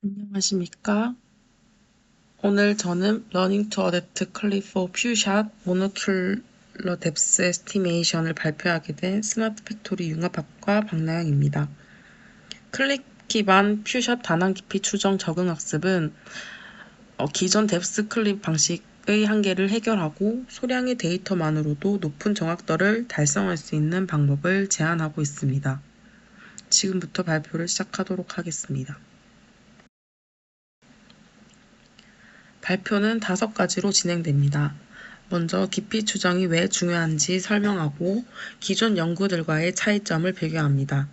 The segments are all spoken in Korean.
안녕하십니까? 오늘 저는 Learning to Adapt Clip for Few-Shot Monocular Depth Estimation을 발표하게 된 스마트 팩토리 융합학과 박나영입니다. 클릭 기반 퓨샷 단원 깊이 추정 적응 학습은 기존 뎁스 클립 방식의 한계를 해결하고 소량의 데이터만으로도 높은 정확도를 달성할 수 있는 방법을 제안하고 있습니다. 지금부터 발표를 시작하도록 하겠습니다. 발표는 5가지로 진행됩니다. 먼저 깊이 추정이 왜 중요한지 설명하고 기존 연구들과의 차이점을 비교합니다.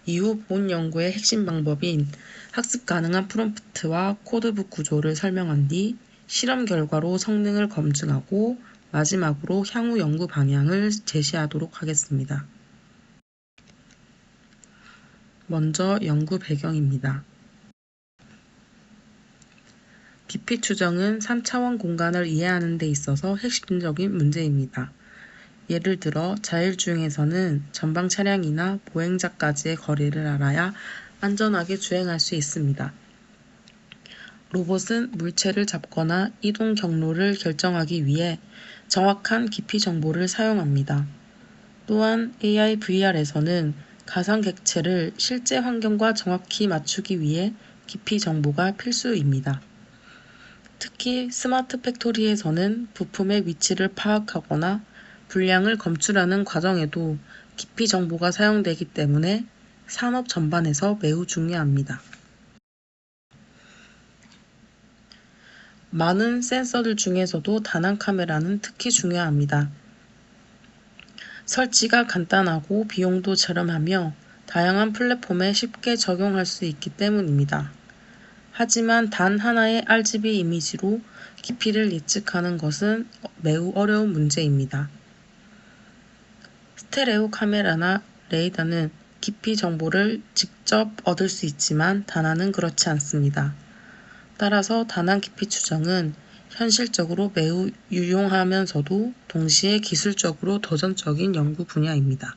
이후 본 연구의 핵심 방법인 학습 가능한 프롬프트와 코드북 구조를 설명한 뒤 실험 결과로 성능을 검증하고 마지막으로 향후 연구 방향을 제시하도록 하겠습니다. 먼저 연구 배경입니다. 깊이 추정은 3차원 공간을 이해하는 데 있어서 핵심적인 문제입니다. 예를 들어 자율주행에서는 전방 차량이나 보행자까지의 거리를 알아야 안전하게 주행할 수 있습니다. 로봇은 물체를 잡거나 이동 경로를 결정하기 위해 정확한 깊이 정보를 사용합니다. 또한 AI VR에서는 가상 객체를 실제 환경과 정확히 맞추기 위해 깊이 정보가 필수입니다. 특히 스마트 팩토리에서는 부품의 위치를 파악하거나 분량을 검출하는 과정에도 깊이 정보가 사용되기 때문에 산업 전반에서 매우 중요합니다. 많은 센서들 중에서도 다난 카메라는 특히 중요합니다. 설치가 간단하고 비용도 저렴하며 다양한 플랫폼에 쉽게 적용할 수 있기 때문입니다. 하지만 단 하나의 RGB 이미지로 깊이를 예측하는 것은 매우 어려운 문제입니다. 스테레오 카메라나 레이더는 깊이 정보를 직접 얻을 수 있지만 다난은 그렇지 않습니다. 따라서 다난 깊이 추정은 현실적으로 매우 유용하면서도 동시에 기술적으로 도전적인 연구 분야입니다.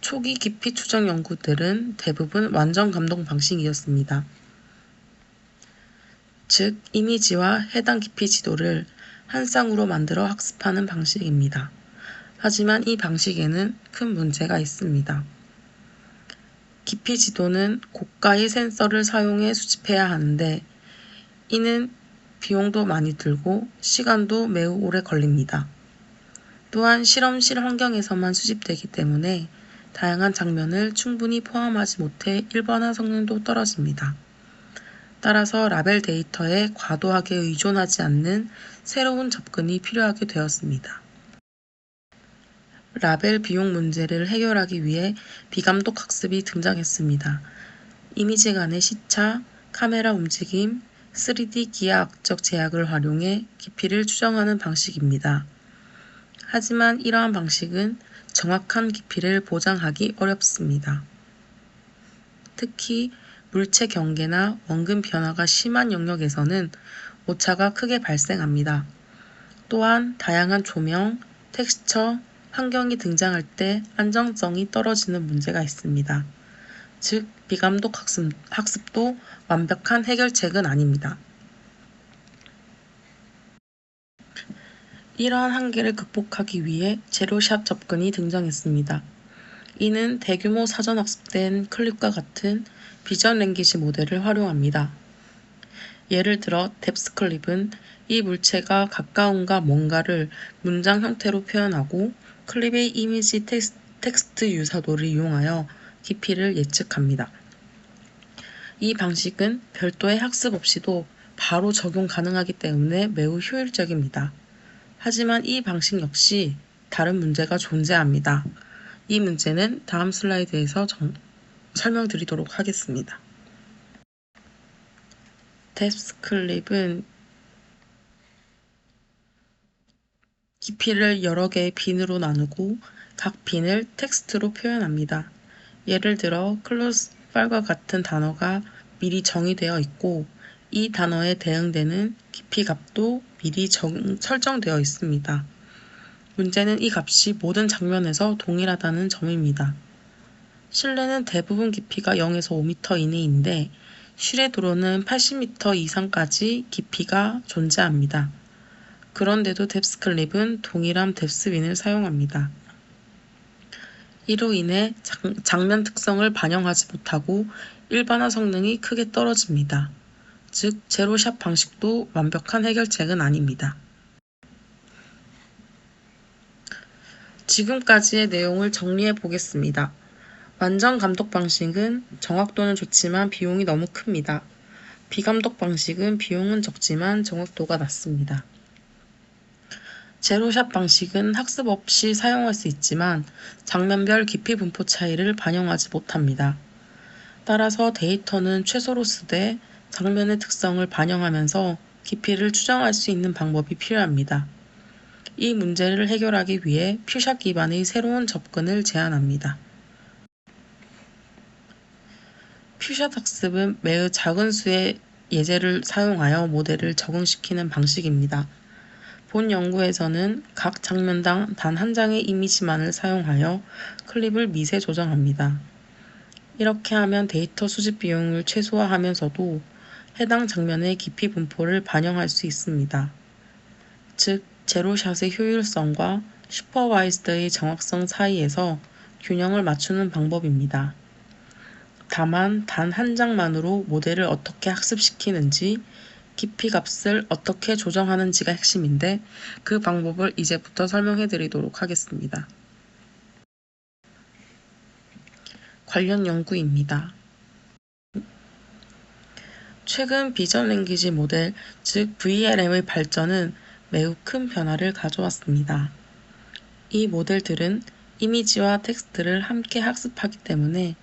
초기 깊이 추정 연구들은 대부분 완전 감동 방식이었습니다. 즉, 이미지와 해당 깊이 지도를 한 쌍으로 만들어 학습하는 방식입니다. 하지만 이 방식에는 큰 문제가 있습니다. 깊이 지도는 고가의 센서를 사용해 수집해야 하는데 이는 비용도 많이 들고 시간도 매우 오래 걸립니다. 또한 실험실 환경에서만 수집되기 때문에 다양한 장면을 충분히 포함하지 못해 일반화 성능도 떨어집니다. 따라서 라벨 데이터에 과도하게 의존하지 않는 새로운 접근이 필요하게 되었습니다. 라벨 비용 문제를 해결하기 위해 비감독 학습이 등장했습니다. 이미지 간의 시차, 카메라 움직임, 3D 기하학적 제약을 활용해 깊이를 추정하는 방식입니다. 하지만 이러한 방식은 정확한 깊이를 보장하기 어렵습니다. 특히 물체 경계나 원근 변화가 심한 영역에서는 오차가 크게 발생합니다. 또한 다양한 조명, 텍스처, 환경이 등장할 때 안정성이 떨어지는 문제가 있습니다. 즉, 비감독 학습도 완벽한 해결책은 아닙니다. 이러한 한계를 극복하기 위해 제로샷 접근이 등장했습니다. 이는 대규모 사전 학습된 클립과 같은 비전 랭귀지 모델을 활용합니다. 예를 들어 뎁스 클립은 이 물체가 가까움과 뭔가를 문장 형태로 표현하고 클립의 이미지 텍스트 유사도를 이용하여 깊이를 예측합니다. 이 방식은 별도의 학습 없이도 바로 적용 가능하기 때문에 매우 효율적입니다. 하지만 이 방식 역시 다른 문제가 존재합니다. 이 문제는 다음 슬라이드에서 설명드리도록 하겠습니다. 뎁스 클립은 깊이를 여러 개의 빈으로 나누고 각 빈을 텍스트로 표현합니다. 예를 들어 close file과 같은 단어가 미리 정의되어 있고 이 단어에 대응되는 깊이 값도 미리 설정되어 있습니다. 문제는 이 값이 모든 장면에서 동일하다는 점입니다. 실내는 대부분 깊이가 0에서 5m 이내인데 실외 도로는 80m 이상까지 깊이가 존재합니다. 그런데도 뎁스클립은 동일한 뎁스빈을 사용합니다. 이로 인해 장면 특성을 반영하지 못하고 일반화 성능이 크게 떨어집니다. 즉, 제로샷 방식도 완벽한 해결책은 아닙니다. 지금까지의 내용을 정리해 보겠습니다. 완전 감독 방식은 정확도는 좋지만 비용이 너무 큽니다. 비감독 방식은 비용은 적지만 정확도가 낮습니다. 제로샷 방식은 학습 없이 사용할 수 있지만 장면별 깊이 분포 차이를 반영하지 못합니다. 따라서 데이터는 최소로 쓰되 장면의 특성을 반영하면서 깊이를 추정할 수 있는 방법이 필요합니다. 이 문제를 해결하기 위해 퓨샷 기반의 새로운 접근을 제안합니다. 퓨샷 학습은 매우 작은 수의 예제를 사용하여 모델을 적응시키는 방식입니다. 본 연구에서는 각 장면당 단 한 장의 이미지만을 사용하여 클립을 미세 조정합니다. 이렇게 하면 데이터 수집 비용을 최소화하면서도 해당 장면의 깊이 분포를 반영할 수 있습니다. 즉, 제로샷의 효율성과 슈퍼바이스드의 정확성 사이에서 균형을 맞추는 방법입니다. 다만 단 한 장만으로 모델을 어떻게 학습시키는지, 깊이 값을 어떻게 조정하는지가 핵심인데 그 방법을 이제부터 설명해 드리도록 하겠습니다. 관련 연구입니다. 최근 비전 랭귀지 모델, 즉 VLM의 발전은 매우 큰 변화를 가져왔습니다. 이 모델들은 이미지와 텍스트를 함께 학습하기 때문에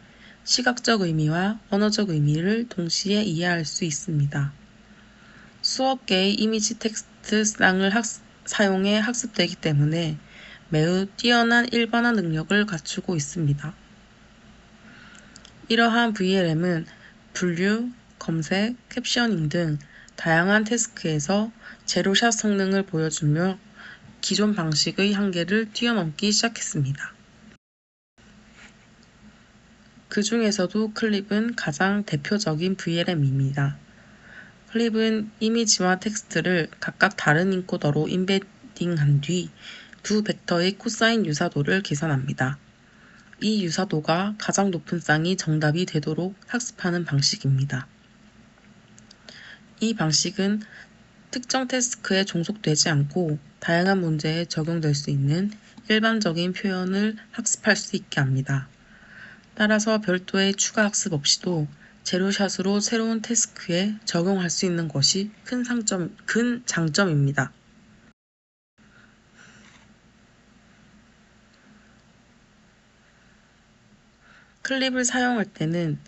시각적 의미와 언어적 의미를 동시에 이해할 수 있습니다. 수억 개의 이미지 텍스트 쌍을 사용해 학습되기 때문에 매우 뛰어난 일반화 능력을 갖추고 있습니다. 이러한 VLM은 분류, 검색, 캡셔닝 등 다양한 태스크에서 제로샷 성능을 보여주며 기존 방식의 한계를 뛰어넘기 시작했습니다. 그 중에서도 클립은 가장 대표적인 VLM입니다. 클립은 이미지와 텍스트를 각각 다른 인코더로 임베딩한 뒤 두 벡터의 코사인 유사도를 계산합니다. 이 유사도가 가장 높은 쌍이 정답이 되도록 학습하는 방식입니다. 이 방식은 특정 태스크에 종속되지 않고 다양한 문제에 적용될 수 있는 일반적인 표현을 학습할 수 있게 합니다. 따라서 별도의 추가 학습 없이도 제로샷으로 새로운 태스크에 적용할 수 있는 것이 큰 장점입니다. 클립을 사용할 때는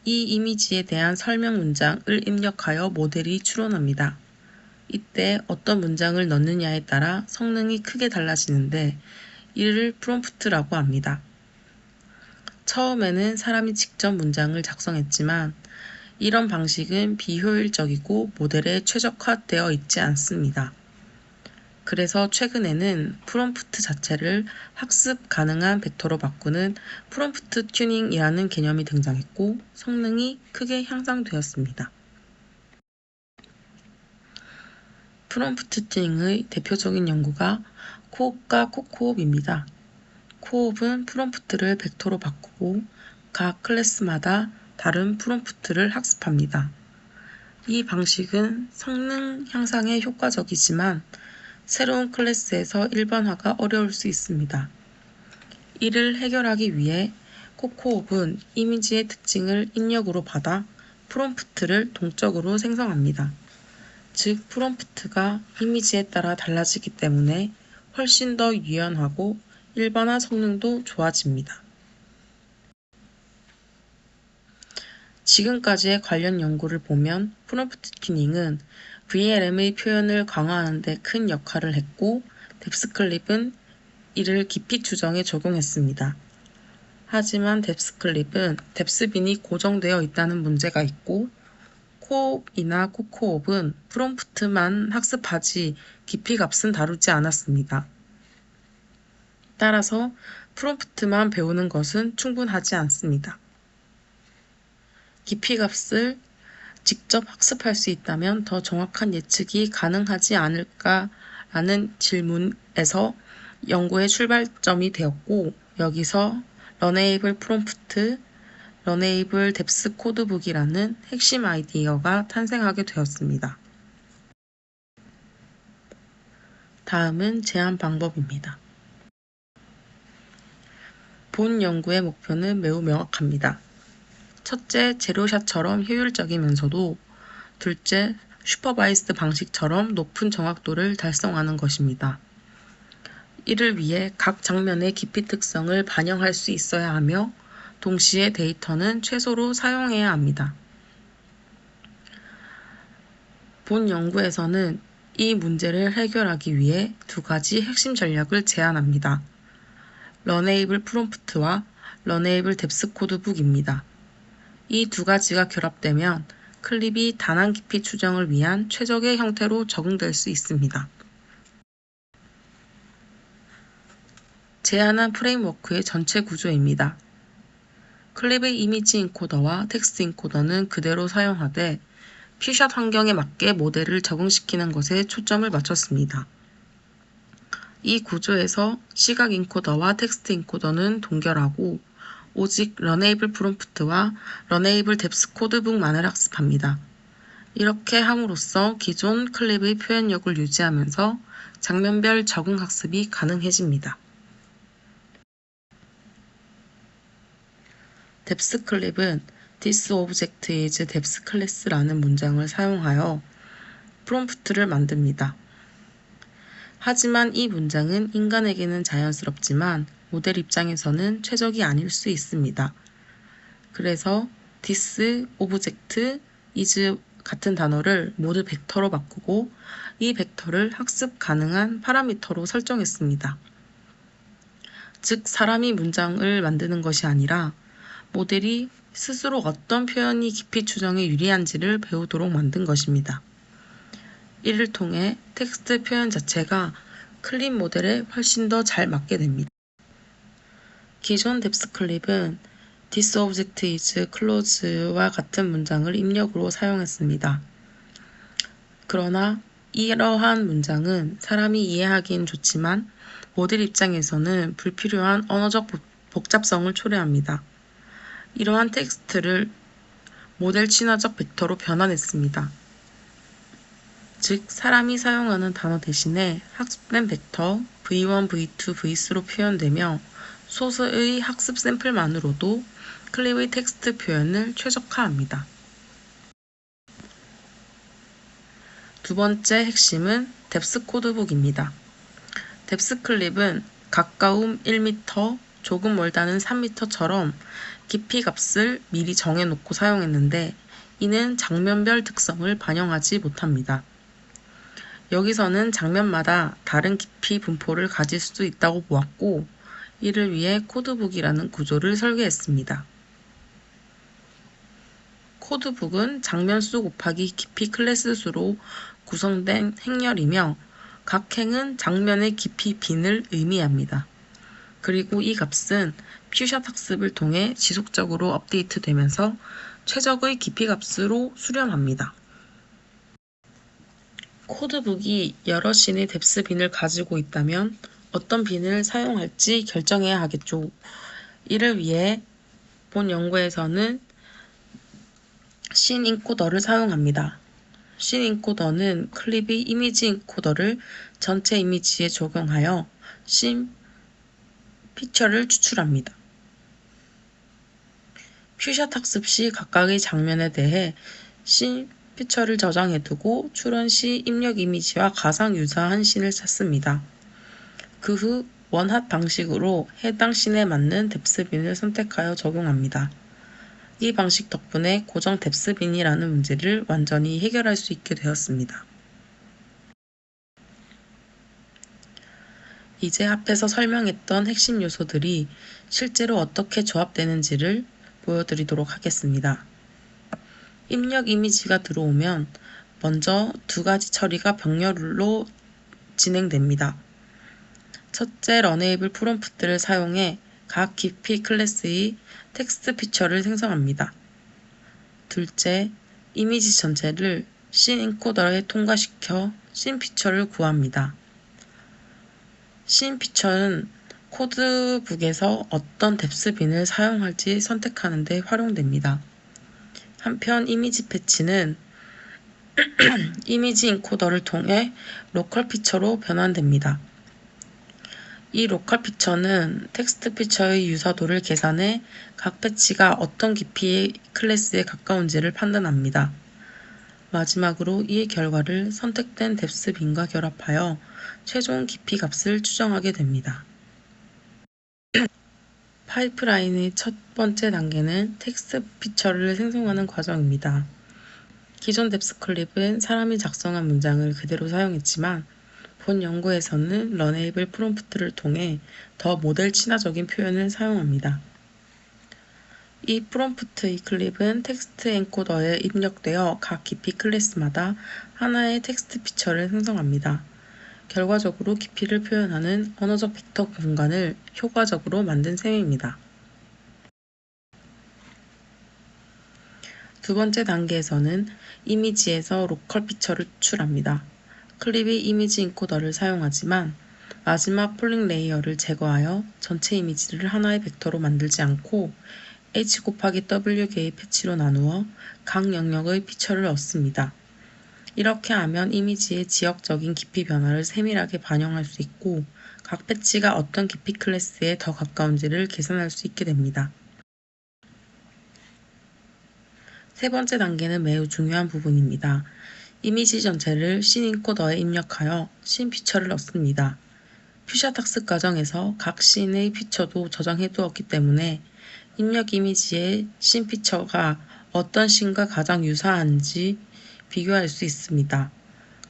이 이미지에 대한 설명 문장을 입력하여 모델이 추론합니다. 이때 어떤 문장을 넣느냐에 따라 성능이 크게 달라지는데 이를 프롬프트라고 합니다. 처음에는 사람이 직접 문장을 작성했지만 이런 방식은 비효율적이고 모델에 최적화되어 있지 않습니다. 그래서 최근에는 프롬프트 자체를 학습 가능한 벡터로 바꾸는 프롬프트 튜닝이라는 개념이 등장했고 성능이 크게 향상되었습니다. 프롬프트 튜닝의 대표적인 연구가 코옵과 코코옵입니다. 코옵은 프롬프트를 벡터로 바꾸고 각 클래스마다 다른 프롬프트를 학습합니다. 이 방식은 성능 향상에 효과적이지만 새로운 클래스에서 일반화가 어려울 수 있습니다. 이를 해결하기 위해 코코옵은 이미지의 특징을 입력으로 받아 프롬프트를 동적으로 생성합니다. 즉, 프롬프트가 이미지에 따라 달라지기 때문에 훨씬 더 유연하고 일반화 성능도 좋아집니다. 지금까지의 관련 연구를 보면 프롬프트 튜닝은 VLM의 표현을 강화하는 데 큰 역할을 했고 뎁스클립은 이를 깊이 추정에 적용했습니다. 하지만 뎁스클립은 뎁스빈이 고정되어 있다는 문제가 있고 코옵이나 코코옵은 프롬프트만 학습하지 깊이 값은 다루지 않았습니다. 따라서 프롬프트만 배우는 것은 충분하지 않습니다. 깊이값을 직접 학습할 수 있다면 더 정확한 예측이 가능하지 않을까라는 질문에서 연구의 출발점이 되었고, 여기서 러네이블 프롬프트, 러네이블 뎁스 코드북이라는 핵심 아이디어가 탄생하게 되었습니다. 다음은 제한 방법입니다. 본 연구의 목표는 매우 명확합니다. 첫째, 제로샷처럼 효율적이면서도 둘째, 슈퍼바이스드 방식처럼 높은 정확도를 달성하는 것입니다. 이를 위해 각 장면의 깊이 특성을 반영할 수 있어야 하며 동시에 데이터는 최소로 사용해야 합니다. 본 연구에서는 이 문제를 해결하기 위해 두 가지 핵심 전략을 제안합니다. 러네이블 프롬프트와 러네이블 뎁스 코드북입니다. 이 두 가지가 결합되면 클립이 단한 깊이 추정을 위한 최적의 형태로 적용될 수 있습니다. 제안한 프레임워크의 전체 구조입니다. 클립의 이미지 인코더와 텍스트 인코더는 그대로 사용하되 퓨샷 환경에 맞게 모델을 적응시키는 것에 초점을 맞췄습니다. 이 구조에서 시각 인코더와 텍스트 인코더는 동결하고 오직 러네이블 프롬프트와 러네이블 뎁스 코드북만을 학습합니다. 이렇게 함으로써 기존 클립의 표현력을 유지하면서 장면별 적응 학습이 가능해집니다. 뎁스 클립은 This object is depth class라는 문장을 사용하여 프롬프트를 만듭니다. 하지만 이 문장은 인간에게는 자연스럽지만 모델 입장에서는 최적이 아닐 수 있습니다. 그래서 this object is 같은 단어를 모두 벡터로 바꾸고 이 벡터를 학습 가능한 파라미터로 설정했습니다. 즉, 사람이 문장을 만드는 것이 아니라 모델이 스스로 어떤 표현이 깊이 추정에 유리한지를 배우도록 만든 것입니다. 이를 통해 텍스트 표현 자체가 클립 모델에 훨씬 더 잘 맞게 됩니다. 기존 뎁스 클립은 This object is close와 같은 문장을 입력으로 사용했습니다. 그러나 이러한 문장은 사람이 이해하기엔 좋지만 모델 입장에서는 불필요한 언어적 복잡성을 초래합니다. 이러한 텍스트를 모델 친화적 벡터로 변환했습니다. 즉, 사람이 사용하는 단어 대신에 학습된 벡터 v1, v2, v3로 표현되며 소수의 학습 샘플만으로도 클립의 텍스트 표현을 최적화합니다. 두 번째 핵심은 뎁스 코드북입니다. 뎁스 클립은 가까움 1m, 조금 멀다는 3m처럼 깊이 값을 미리 정해놓고 사용했는데 이는 장면별 특성을 반영하지 못합니다. 여기서는 장면마다 다른 깊이 분포를 가질 수도 있다고 보았고 이를 위해 코드북이라는 구조를 설계했습니다. 코드북은 장면 수 곱하기 깊이 클래스 수로 구성된 행렬이며 각 행은 장면의 깊이 빈을 의미합니다. 그리고 이 값은 퓨샷 학습을 통해 지속적으로 업데이트되면서 최적의 깊이 값으로 수렴합니다. 코드북이 여러 씬의 뎁스 빈을 가지고 있다면 어떤 빈을 사용할지 결정해야 하겠죠. 이를 위해 본 연구에서는 씬 인코더를 사용합니다. 씬 인코더는 클립의 이미지 인코더를 전체 이미지에 적용하여 씬 피처를 추출합니다. 퓨샷 학습 시 각각의 장면에 대해 씬 피처를 저장해두고 출원 시 입력 이미지와 가상 유사한 씬을 찾습니다. 그 후 원핫 방식으로 해당 씬에 맞는 뎁스빈을 선택하여 적용합니다. 이 방식 덕분에 고정 뎁스빈이라는 문제를 완전히 해결할 수 있게 되었습니다. 이제 앞에서 설명했던 핵심 요소들이 실제로 어떻게 조합되는지를 보여드리도록 하겠습니다. 입력 이미지가 들어오면 먼저 두 가지 처리가 병렬로 진행됩니다. 첫째, 런웨이블 프롬프트를 사용해 각 깊이 클래스의 텍스트 피처를 생성합니다. 둘째, 이미지 전체를 씬 인코더에 통과시켜 씬 피처를 구합니다. 씬 피처는 코드북에서 어떤 뎁스빈을 사용할지 선택하는 데 활용됩니다. 한편 이미지 패치는 이미지 인코더를 통해 로컬 피처로 변환됩니다. 이 로컬 피처는 텍스트 피처의 유사도를 계산해 각 패치가 어떤 깊이의 클래스에 가까운지를 판단합니다. 마지막으로 이 결과를 선택된 뎁스빈과 결합하여 최종 깊이 값을 추정하게 됩니다. 파이프라인의 첫 번째 단계는 텍스트 피처를 생성하는 과정입니다. 기존 뎁스 클립은 사람이 작성한 문장을 그대로 사용했지만 본 연구에서는 런웨이블 프롬프트를 통해 더 모델 친화적인 표현을 사용합니다. 이 프롬프트의 클립은 텍스트 엔코더에 입력되어 각 깊이 클래스마다 하나의 텍스트 피처를 생성합니다. 결과적으로 깊이를 표현하는 언어적 벡터 공간을 효과적으로 만든 셈입니다. 두 번째 단계에서는 이미지에서 로컬 피처를 추출합니다. 클립이 이미지 인코더를 사용하지만 마지막 폴링 레이어를 제거하여 전체 이미지를 하나의 벡터로 만들지 않고 h 곱하기 w개의 패치로 나누어 각 영역의 피처를 얻습니다. 이렇게 하면 이미지의 지역적인 깊이 변화를 세밀하게 반영할 수 있고 각 패치가 어떤 깊이 클래스에 더 가까운지를 계산할 수 있게 됩니다. 세 번째 단계는 매우 중요한 부분입니다. 이미지 전체를 씬 인코더에 입력하여 씬 피처를 얻습니다. 퓨샷 학습 과정에서 각 씬의 피처도 저장해 두었기 때문에 입력 이미지의 씬 피처가 어떤 씬과 가장 유사한지 비교할 수 있습니다.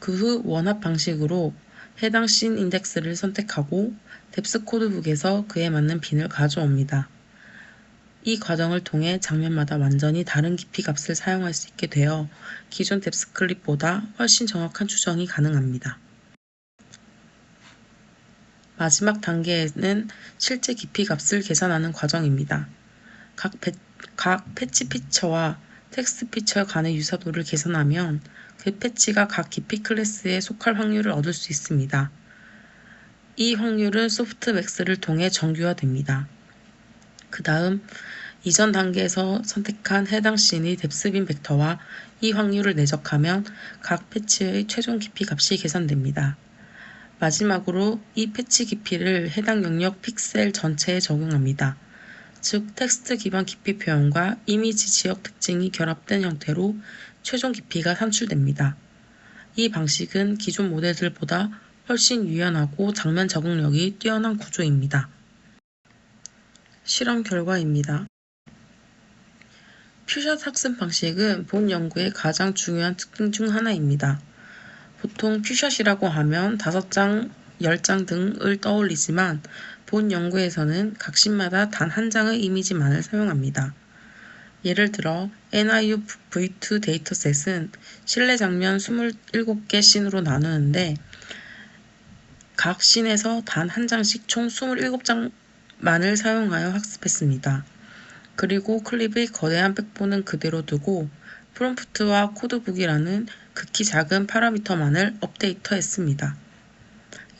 그 후 원합 방식으로 해당 씬 인덱스를 선택하고 뎁스 코드북에서 그에 맞는 빈을 가져옵니다. 이 과정을 통해 장면마다 완전히 다른 깊이 값을 사용할 수 있게 되어 기존 뎁스 클립보다 훨씬 정확한 추정이 가능합니다. 마지막 단계에는 실제 깊이 값을 계산하는 과정입니다. 각 패치 피처와 텍스트 피처 간의 유사도를 계산하면 그 패치가 각 깊이 클래스에 속할 확률을 얻을 수 있습니다. 이 확률은 소프트맥스를 통해 정규화됩니다. 그 다음 이전 단계에서 선택한 해당 씬의 뎁스빈 벡터와 이 확률을 내적하면 각 패치의 최종 깊이 값이 계산됩니다. 마지막으로 이 패치 깊이를 해당 영역 픽셀 전체에 적용합니다. 즉 텍스트 기반 깊이 표현과 이미지 지역 특징이 결합된 형태로 최종 깊이가 산출됩니다. 이 방식은 기존 모델들보다 훨씬 유연하고 장면 적응력이 뛰어난 구조입니다. 실험 결과입니다. 퓨샷 학습 방식은 본 연구의 가장 중요한 특징 중 하나입니다. 보통 퓨샷이라고 하면 5장, 10장 등을 떠올리지만 본 연구에서는 각 씬마다 단 한 장의 이미지만을 사용합니다. 예를 들어 NIU V2 데이터셋은 실내 장면 27개 씬으로 나누는데 각 씬에서 단 한 장씩 총 27장만을 사용하여 학습했습니다. 그리고 클립의 거대한 백본은 그대로 두고 프롬프트와 코드북이라는 극히 작은 파라미터만을 업데이터했습니다.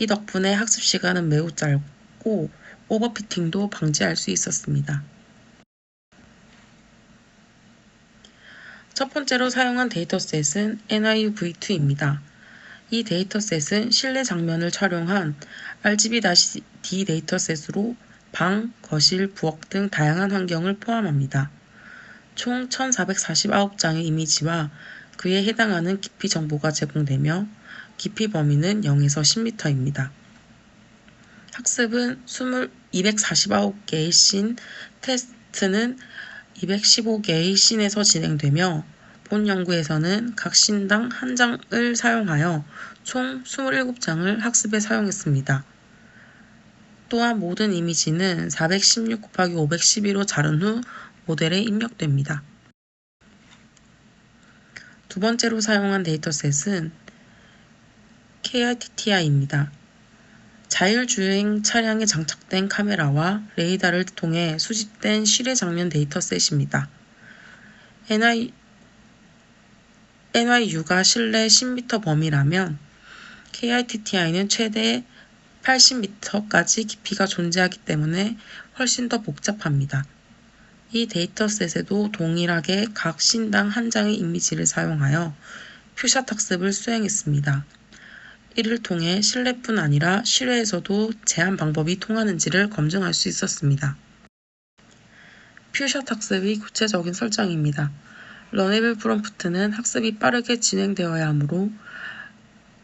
이 덕분에 학습 시간은 매우 짧고 오버피팅도 방지할 수 있었습니다. 첫 번째로 사용한 데이터셋은 NIU V2입니다. 이 데이터셋은 실내 장면을 촬영한 RGB-D 데이터셋으로 방, 거실, 부엌 등 다양한 환경을 포함합니다. 총 1449장의 이미지와 그에 해당하는 깊이 정보가 제공되며 깊이 범위는 0에서 10m입니다. 학습은 249개의 씬, 테스트는 215개의 씬에서 진행되며 본 연구에서는 각 씬당 한 장을 사용하여 총 27장을 학습에 사용했습니다. 또한 모든 이미지는 416 곱하기 512로 자른 후 모델에 입력됩니다. 두 번째로 사용한 데이터셋은 KITTI입니다. 자율주행 차량에 장착된 카메라와 레이더를 통해 수집된 실외 장면 데이터셋입니다. NYU가 실내 10m 범위라면 KITTI는 최대 80m까지 깊이가 존재하기 때문에 훨씬 더 복잡합니다. 이 데이터셋에도 동일하게 각 씬당 한 장의 이미지를 사용하여 퓨샷 학습을 수행했습니다. 이를 통해 실내뿐 아니라 실외에서도 제한 방법이 통하는지를 검증할 수 있었습니다. 퓨샷 학습의 구체적인 설정입니다. 러네ብል 프롬프트는 학습이 빠르게 진행되어야 하므로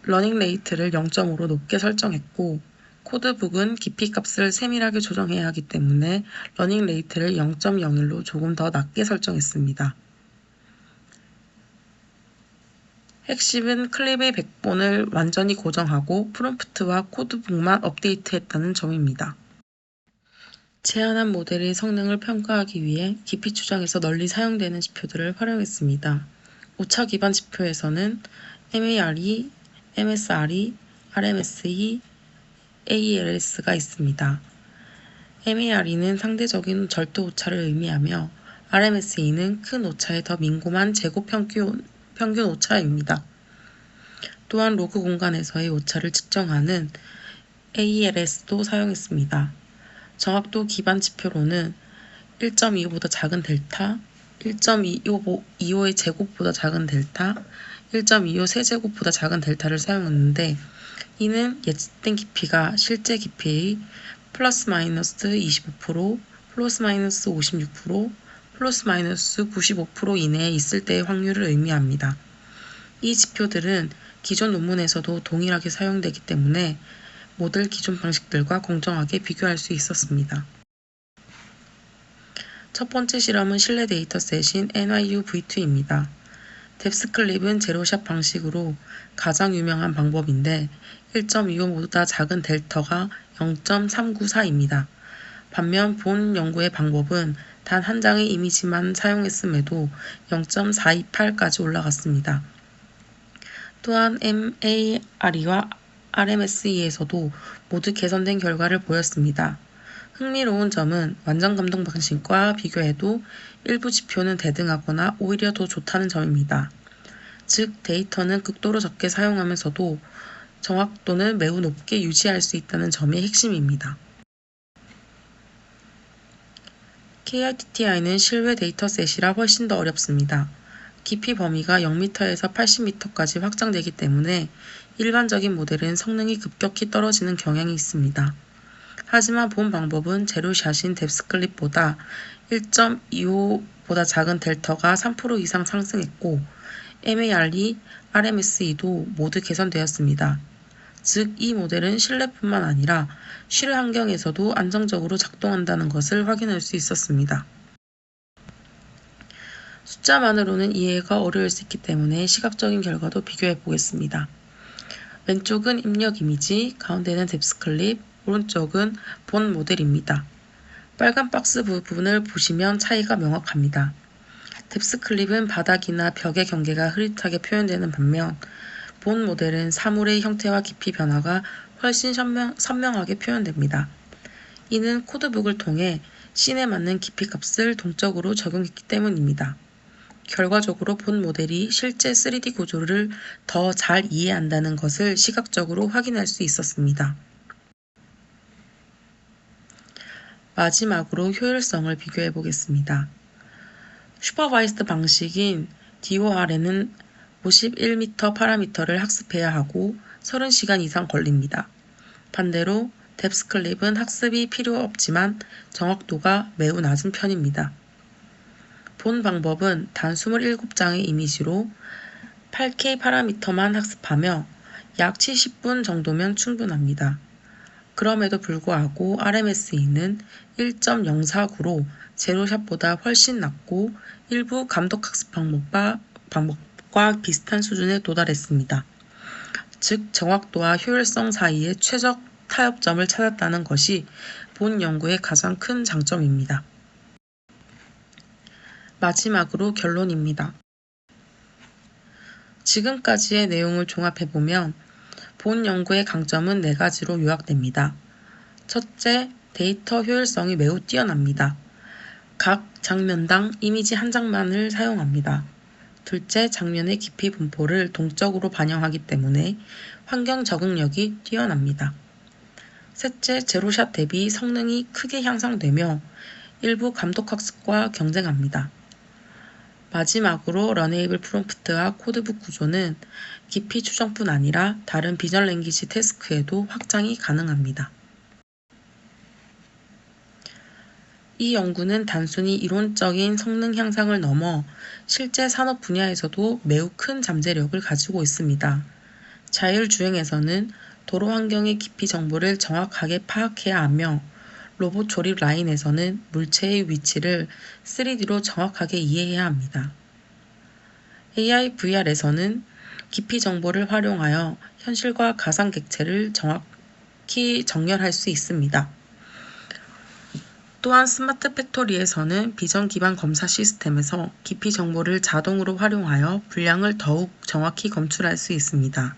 러닝 레이트를 0.5로 높게 설정했고, 코드북은 깊이 값을 세밀하게 조정해야 하기 때문에 러닝 레이트를 0.01로 조금 더 낮게 설정했습니다. 핵심은 클립의 백본을 완전히 고정하고 프롬프트와 코드북만 업데이트했다는 점입니다. 제한한 모델의 성능을 평가하기 위해 깊이 추정에서 널리 사용되는 지표들을 활용했습니다. 오차 기반 지표에서는 MARE, MSRE, RMSE, AELS가 있습니다. MARE는 상대적인 절도 오차를 의미하며 RMSE는 큰 오차에 더 민감한 제곱 평균 오차입니다. 또한 로그 공간에서의 오차를 측정하는 AELS도 사용했습니다. 정확도 기반 지표로는 1.25보다 작은 델타, 1.25의 제곱보다 작은 델타, 1.25 세제곱보다 작은 델타를 사용했는데, 이는 예측된 깊이가 실제 깊이의 플러스 마이너스 25%, 플러스 마이너스 56%, 플러스 마이너스 95% 이내에 있을 때의 확률을 의미합니다. 이 지표들은 기존 논문에서도 동일하게 사용되기 때문에 모델 기존 방식들과 공정하게 비교할 수 있었습니다. 첫 번째 실험은 실내 데이터셋인 NYU V2입니다. 뎁스클립은 제로샷 방식으로 가장 유명한 방법인데 1.25보다 작은 델터가 0.394입니다. 반면 본 연구의 방법은 단 한 장의 이미지만 사용했음에도 0.428까지 올라갔습니다. 또한 MARE와 RMSE에서도 모두 개선된 결과를 보였습니다. 흥미로운 점은 완전 감동 방식과 비교해도 일부 지표는 대등하거나 오히려 더 좋다는 점입니다. 즉, 데이터는 극도로 적게 사용하면서도 정확도는 매우 높게 유지할 수 있다는 점이 핵심입니다. KITTI는 실외 데이터셋이라 훨씬 더 어렵습니다. 깊이 범위가 0m에서 80m까지 확장되기 때문에 일반적인 모델은 성능이 급격히 떨어지는 경향이 있습니다. 하지만 본 방법은 제로샷인 뎁스클립보다 1.25보다 작은 델터가 3% 이상 상승했고 MARE, RMSE도 모두 개선되었습니다. 즉, 이 모델은 실내뿐만 아니라 실외 환경에서도 안정적으로 작동한다는 것을 확인할 수 있었습니다. 숫자만으로는 이해가 어려울 수 있기 때문에 시각적인 결과도 비교해 보겠습니다. 왼쪽은 입력 이미지, 가운데는 뎁스클립, 오른쪽은 본 모델입니다. 빨간 박스 부분을 보시면 차이가 명확합니다. 뎁스클립은 바닥이나 벽의 경계가 흐릿하게 표현되는 반면 본 모델은 사물의 형태와 깊이 변화가 훨씬 선명하게 표현됩니다. 이는 코드북을 통해 씬에 맞는 깊이 값을 동적으로 적용했기 때문입니다. 결과적으로 본 모델이 실제 3D 구조를 더 잘 이해한다는 것을 시각적으로 확인할 수 있었습니다. 마지막으로 효율성을 비교해 보겠습니다. 슈퍼바이스드 방식인 DOR에는 51m 파라미터를 학습해야 하고 30시간 이상 걸립니다. 반대로 뎁스클립은 학습이 필요 없지만 정확도가 매우 낮은 편입니다. 본 방법은 단 27장의 이미지로 8K 파라미터만 학습하며 약 70분 정도면 충분합니다. 그럼에도 불구하고 RMSE는 1.049로 제로샷보다 훨씬 낮고 일부 감독학습 방법과 비슷한 수준에 도달했습니다. 즉, 정확도와 효율성 사이의 최적 타협점을 찾았다는 것이 본 연구의 가장 큰 장점입니다. 마지막으로 결론입니다. 지금까지의 내용을 종합해보면 본 연구의 강점은 4가지로 요약됩니다. 첫째, 데이터 효율성이 매우 뛰어납니다. 각 장면당 이미지 한 장만을 사용합니다. 둘째, 장면의 깊이 분포를 동적으로 반영하기 때문에 환경 적응력이 뛰어납니다. 셋째, 제로샷 대비 성능이 크게 향상되며 일부 감독학습과 경쟁합니다. 마지막으로 러네이블 프롬프트와 코드북 구조는 깊이 추정뿐 아니라 다른 비전 랭귀지 태스크에도 확장이 가능합니다. 이 연구는 단순히 이론적인 성능 향상을 넘어 실제 산업 분야에서도 매우 큰 잠재력을 가지고 있습니다. 자율주행에서는 도로 환경의 깊이 정보를 정확하게 파악해야 하며 로봇 조립 라인에서는 물체의 위치를 3D로 정확하게 이해해야 합니다. AI VR에서는 깊이 정보를 활용하여 현실과 가상 객체를 정확히 정렬할 수 있습니다. 또한 스마트 팩토리에서는 비전 기반 검사 시스템에서 깊이 정보를 자동으로 활용하여 분량을 더욱 정확히 검출할 수 있습니다.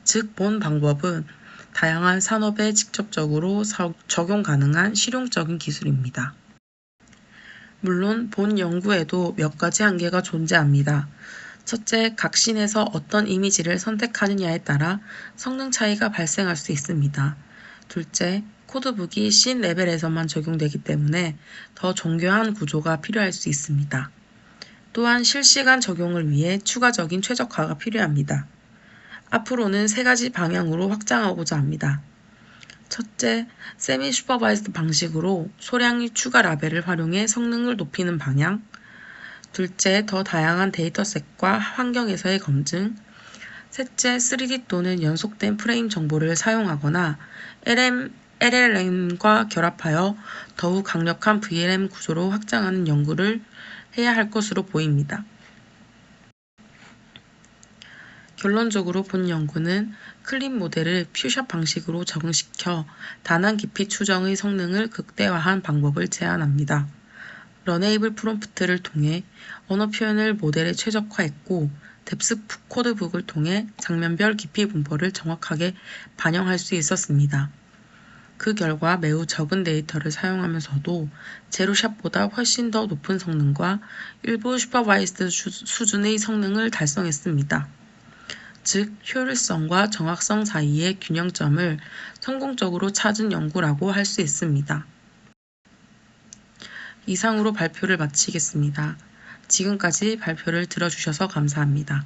즉, 본 방법은 다양한 산업에 직접적으로 적용 가능한 실용적인 기술입니다. 물론 본 연구에도 몇 가지 한계가 존재합니다. 첫째, 각 씬에서 어떤 이미지를 선택하느냐에 따라 성능 차이가 발생할 수 있습니다. 둘째, 코드북이 씬 레벨에서만 적용되기 때문에 더 정교한 구조가 필요할 수 있습니다. 또한 실시간 적용을 위해 추가적인 최적화가 필요합니다. 앞으로는 3가지 방향으로 확장하고자 합니다. 첫째, 세미 슈퍼바이즈드 방식으로 소량의 추가 라벨을 활용해 성능을 높이는 방향. 둘째, 더 다양한 데이터셋과 환경에서의 검증. 셋째, 3D 또는 연속된 프레임 정보를 사용하거나 LLM과 결합하여 더욱 강력한 VLM 구조로 확장하는 연구를 해야 할 것으로 보입니다. 결론적으로 본 연구는 클린 모델을 퓨샷 방식으로 적응시켜 단한 깊이 추정의 성능을 극대화한 방법을 제안합니다. 러네이블 프롬프트를 통해 언어 표현을 모델에 최적화했고 뎁스 코드북을 통해 장면별 깊이 분포를 정확하게 반영할 수 있었습니다. 그 결과 매우 적은 데이터를 사용하면서도 제로샷보다 훨씬 더 높은 성능과 일부 슈퍼바이스드 수준의 성능을 달성했습니다. 즉, 효율성과 정확성 사이의 균형점을 성공적으로 찾은 연구라고 할 수 있습니다. 이상으로 발표를 마치겠습니다. 지금까지 발표를 들어주셔서 감사합니다.